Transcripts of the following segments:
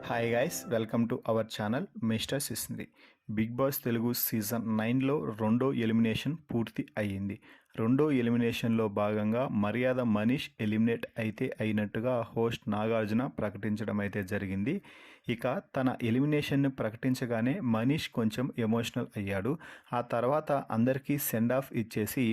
Hi guys, welcome to our channel mister సిస్ంది. Big Boss Telugu season 9లో రెండో elimination పూర్తి అయ్యింది. రెండో ఎలిమినేషన్లో భాగంగా మర్యాద మనీష్ ఎలిమినేట్ అయితే అయినట్టుగా హోస్ట్ నాగార్జున ప్రకటించడం అయితే జరిగింది. ఇక తన ఎలిమినేషన్ని ప్రకటించగానే మనీష్ కొంచెం ఎమోషనల్ అయ్యాడు. ఆ తర్వాత అందరికీ సెండ్ ఆఫ్ ఇచ్చేసి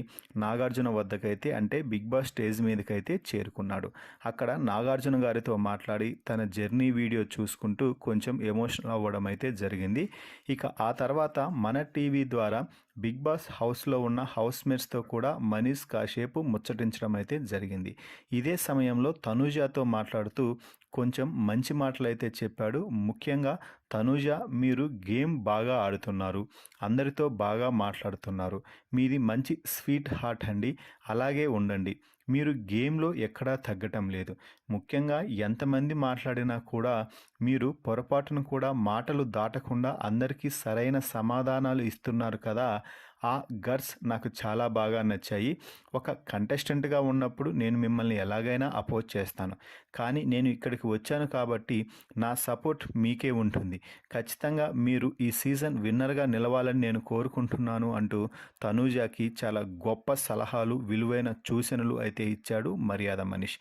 నాగార్జున వద్దకైతే అంటే బిగ్ బాస్ స్టేజ్ మీదకైతే చేరుకున్నాడు. అక్కడ నాగార్జున గారితో మాట్లాడి తన జర్నీ వీడియో చూసుకుంటూ కొంచెం ఎమోషనల్ అవ్వడం అయితే జరిగింది. ఇక ఆ తర్వాత మన టీవీ ద్వారా బిగ్ బాస్ హౌస్లో ఉన్న హౌస్మేట్స్తో కూడా మనీష్ కాసేపు ముచ్చటించడం అయితే జరిగింది. ఇదే సమయంలో తనూజతో మాట్లాడుతూ కొంచెం మంచి మాటలు అయితే చెప్పాడు. ముఖ్యంగా తనూజ, మీరు గేమ్ బాగా ఆడుతున్నారు, అందరితో బాగా మాట్లాడుతున్నారు, మీది మంచి స్వీట్ హార్ట్ అండి, అలాగే ఉండండి, మీరు గేమ్లో ఎక్కడా తగ్గటం లేదు. ముఖ్యంగా ఎంతమంది మాట్లాడినా కూడా మీరు పొరపాటును కూడా మాటలు దాటకుండా అందరికీ సరైన సమాధానాలు ఇస్తున్నారు కదా, ఆ గట్స్ నాకు చాలా బాగా నచ్చాయి. ఒక కంటెస్టెంట్గా ఉన్నప్పుడు నేను మిమ్మల్ని ఎలాగైనా అపోజ్ చేస్తాను, కానీ నేను ఇక్కడికి వచ్చాను కాబట్టి నా సపోర్ట్ మీకే ఉంటుంది. ఖచ్చితంగా మీరు ఈ సీజన్ విన్నర్గా నిలవాలని నేను కోరుకుంటున్నాను అంటూ తనూజాకి చాలా గొప్ప సలహాలు, విలువైన సూచనలు అయితే ఇచ్చాడు మర్యాద మనీష్.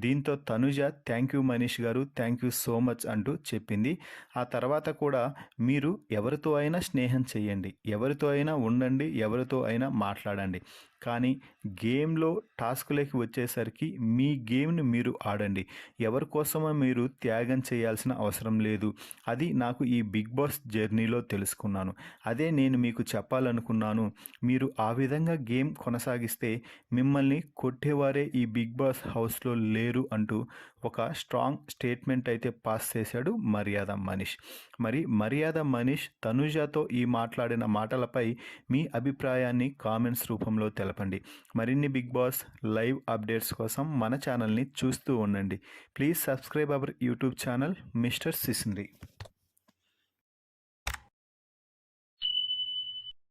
దీంతో తనూజ థ్యాంక్ యూ మనీష్ గారు, థ్యాంక్ యూ సో మచ్ అంటూ చెప్పింది. ఆ తర్వాత కూడా మీరు ఎవరితో అయినా స్నేహం చేయండి, ఎవరితో అయినా ఉండండి, ఎవరితో అయినా మాట్లాడండి, కానీ గేమ్లో టాస్క్లోకి వచ్చేసరికి మీ గేమ్ని మీరు ఆడండి. ఎవరి కోసమో మీరు త్యాగం చేయాల్సిన అవసరం లేదు. అది నాకు ఈ బిగ్ బాస్ జర్నీలో తెలుసుకున్నాను. అదే నేను మీకు చెప్పాలనుకున్నాను. మీరు ఆ విధంగా గేమ్ కొనసాగిస్తే మిమ్మల్ని కొట్టేవారే ఈ బిగ్ బాస్ హౌస్లో లేరు అంటూ ఒక స్ట్రాంగ్ స్టేట్మెంట్ అయితే పాస్ చేశాడు మర్యాద మనీష్. మరి మర్యాద మనీష్ తనూజతో ఈ మాట్లాడిన మాటలపై మీ అభిప్రాయాన్ని కామెంట్స్ రూపంలో తెలపండి. మరిన్ని బిగ్ బాస్ లైవ్ అప్డేట్స్ కోసం మన ఛానల్ని చూస్తూ ఉండండి. Please subscribe our YouTube channel mister సిస్ంది.